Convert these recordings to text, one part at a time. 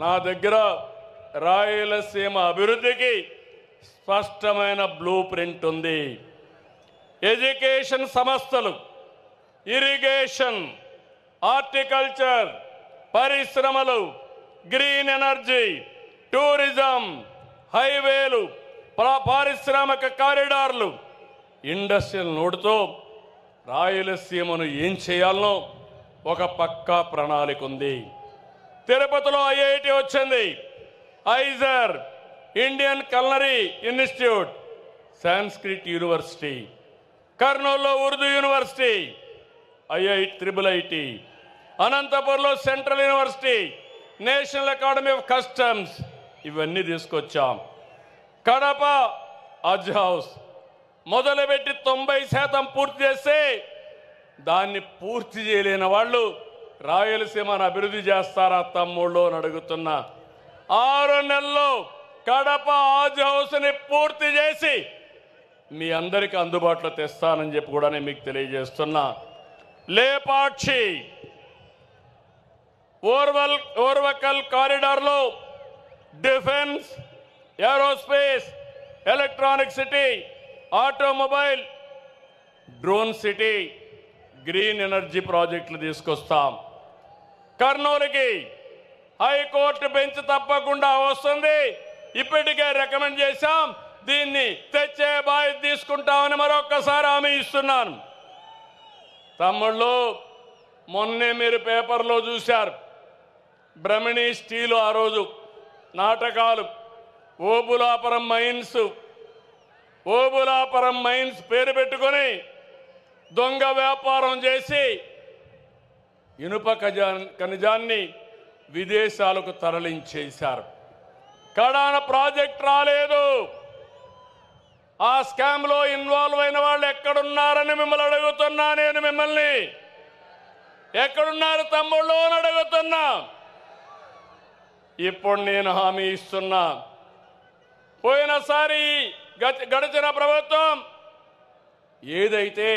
నా దగ్గర రాయలసీమ అభివృద్ధికి స్పష్టమైన బ్లూ ప్రింట్ ఉంది. ఎడ్యుకేషన్ సంస్థలు, ఇరిగేషన్, హార్టికల్చర్, పరిశ్రమలు, గ్రీన్ ఎనర్జీ, టూరిజం, హైవేలు, పారిశ్రామిక కారిడార్లు, ఇండస్ట్రియల్ నోడ్తో రాయలసీమను ఏం చేయాలనో ఒక పక్కా ప్రణాళిక ఉంది. తిరుపతిలో ఐఐటి వచ్చింది, IISER, Indian culinary institute, Sanskrit university, కర్నూలులో ఉర్దూ యూనివర్సిటీ, ఐఐటి, అనంతపురంలో central university, national academy of customs, ఇవన్నీ తీసుకొచ్చాం. కడప హజ్ హౌస్ మొదలుపెట్టి 90% పూర్తి చేస్తే దాన్ని పూర్తి చేయలేని వాళ్ళు రాయలసీమను అభివృద్ధి చేస్తారా తమ్ముళ్ళు అని అడుగుతున్నా. 6 నెలల్లో కడప హజ్ హౌస్ని పూర్తి చేసి మీ అందరికీ అందుబాటులో తెస్తానని చెప్పి కూడా నేను మీకు తెలియజేస్తున్నా. లేపాక్షి ఓర్వకల్ కారిడార్లో defence, aerospace, electronic city, automobile, drone city, green energy ప్రాజెక్టులు తీసుకొస్తాం. కర్నూలుకి హైకోర్టు బెంచ్ తప్పకుండా వస్తుంది. ఇప్పటికే రికమెండ్ చేశాం, దీన్ని తెచ్చే బాధ్యత తీసుకుంటామని మరొక్కసారి హామీ ఇస్తున్నాను. తమ్ముళ్ళు, మొన్నే మీరు పేపర్లో చూశారు, బ్రహ్మణి స్టీలు ఆ రోజు నాటకాలు, ఓబులాపురం మైన్స్ పేరు పెట్టుకొని దొంగ వ్యాపారం చేసి ఇనుప ఖనిజాన్ని విదేశాలకు తరలించేశారు. కడాన ప్రాజెక్ట్ రాలేదు. ఆ స్కామ్ లో ఇన్వాల్వ్ అయిన వాళ్ళు ఎక్కడున్నారని మిమ్మల్ని అడుగుతున్నా. నేను మిమ్మల్ని ఎక్కడున్నారు తమ్ముళ్ళు అని అడుగుతున్నా. ఇప్పుడు నేను హామీ ఇస్తున్నా, పోయినసారి గడిచిన ప్రభుత్వం ఏదైతే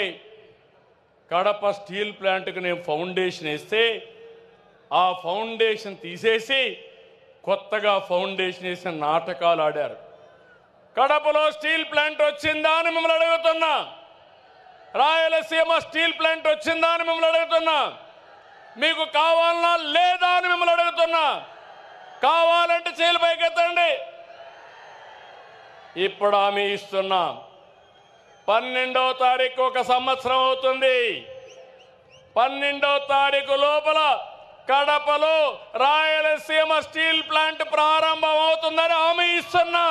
కడప స్టీల్ ప్లాంట్కి నేను ఫౌండేషన్ వేస్తే ఆ ఫౌండేషన్ తీసేసి కొత్తగా ఫౌండేషన్ వేసిన నాటకాలు ఆడారు. కడపలో స్టీల్ ప్లాంట్ వచ్చిందా అని మిమ్మల్ని అడుగుతున్నా. రాయలసీమ స్టీల్ ప్లాంట్ వచ్చిందా అని మిమ్మల్ని అడుగుతున్నా. మీకు కావాలన్నా లేదా అని మిమ్మల్ని అడుగుతున్నా. కావాలంటే చేతులు పైకెత్తండి. ఇప్పుడు హామీ ఇస్తున్నా, 12వ తారీఖు ఒక సంవత్సరం అవుతుంది. 12వ తారీఖు లోపల కడపలో రాయలసీమ స్టీల్ ప్లాంట్ ప్రారంభం అవుతుందని హామీ ఇస్తున్నా.